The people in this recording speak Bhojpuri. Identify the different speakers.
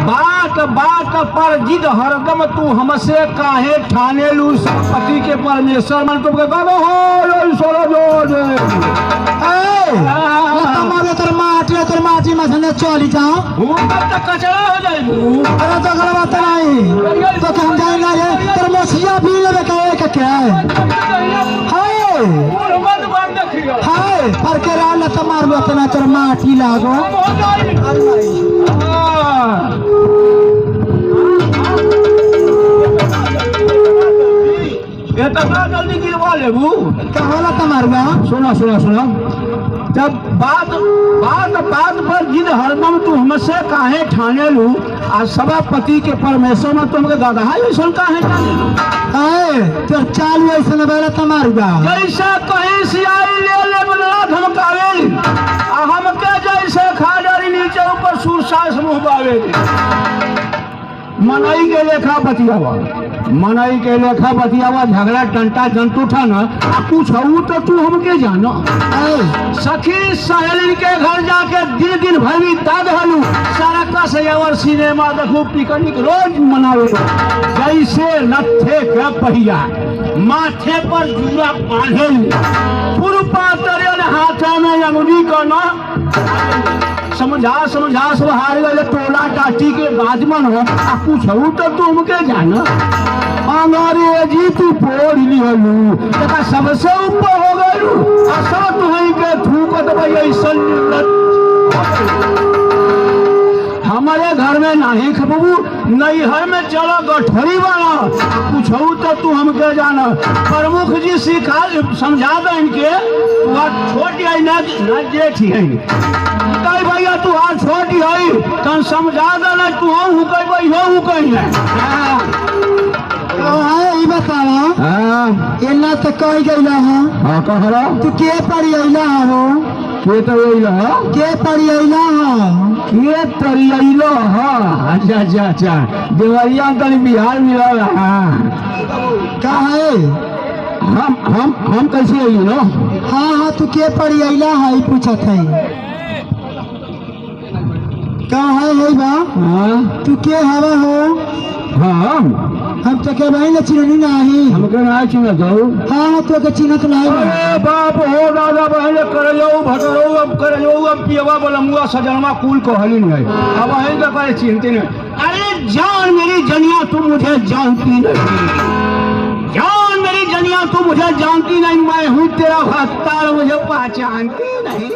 Speaker 1: बात बात पर जिद हरदम तू हमसे काहे ठाने लू पति के परमेश्वर मन तुमके कहो हो सोलो जो
Speaker 2: तोर माटी में से चली जाओ
Speaker 1: तब कचरा हो जाएगी।
Speaker 2: अरे तो गलत बात नहीं तो हम जाएंगे ये तेरे मछलियां भी लेवे के क्या है हाय पर के राल त मारबो तना तोर माटी लागो
Speaker 1: ये तो ना जल्दी गिरवा लेबू
Speaker 2: कहला त मारबा
Speaker 1: सुनो जब बात पर जिद हरदम तू हमसे काहे ठाने लू आ सभा पति के परमेश्वर में तुमके गधा ऐसा काहे ठाने लू
Speaker 2: तोर चाल ऐसे बेला त मारबा
Speaker 1: जैसे कहीं सियाई ले बदला धमकावे आ हमके जैसे खाजरी नीचे ऊपर सुरसास मुँह बावे मनई के लेखा बतियावा झगड़ा टंटा जंतु था न कुछ हो तो तू हमके जानो सखी सहेलिन के घर जाके दिन भर भी दाद हलू सारा कसयावर सिनेमा देखू पिकनिक रोज मनावे जैसे नथे के पहिया माथे पर जुआ बांधे पुरपा तरे हाथ में अंगुली का ना समझा सब हार गए टोला टाटी के बाजमन हो कुछ हो तो तुमके जाना अंग्रेजी तू पढ़ लिहलू तका सबसे ऊपर हो गलू सब तुहई के थूकत ऐसा हमारे घर में नहीं खबू नैहर में चलो गठरी बना कुछ हो तो तू हमके जाना प्रमुख जी सिखा समझा दे इनके छोटी है ना जेठी है भैया तू आज छोटी है तन समझा देना तू हूँ कहीं
Speaker 2: बतावा एना तो कह गईला हां
Speaker 1: कहला
Speaker 2: तू के पड़ी आइला हो
Speaker 1: के तो आइला
Speaker 2: के पड़ी आइला हो
Speaker 1: के तरी आइला हां अच्छा देवरिया तनी बिहार मिलल हां
Speaker 2: का है
Speaker 1: हम कैसे आइल नो
Speaker 2: हां तू के पड़ी आइला है पूछत है का है बा
Speaker 1: हां
Speaker 2: तू के हवा हो हम तो के भाई न चिन्हनी नहीं
Speaker 1: हमके ना चिन्ह दो
Speaker 2: हां तो के चिन्हत नहीं
Speaker 1: अरे बाप हो दादा बहन करयो भटरो अब पियवा बलमुआ सजनमा कुल को हली नहीं अब है तो करे चिंता नहीं अरे जान मेरी जनिया तू मुझे जानती नहीं जान मेरी जनिया तू मुझे जानती नहीं मैं हूँ तेरा भक्ता मुझे पहचानती नहीं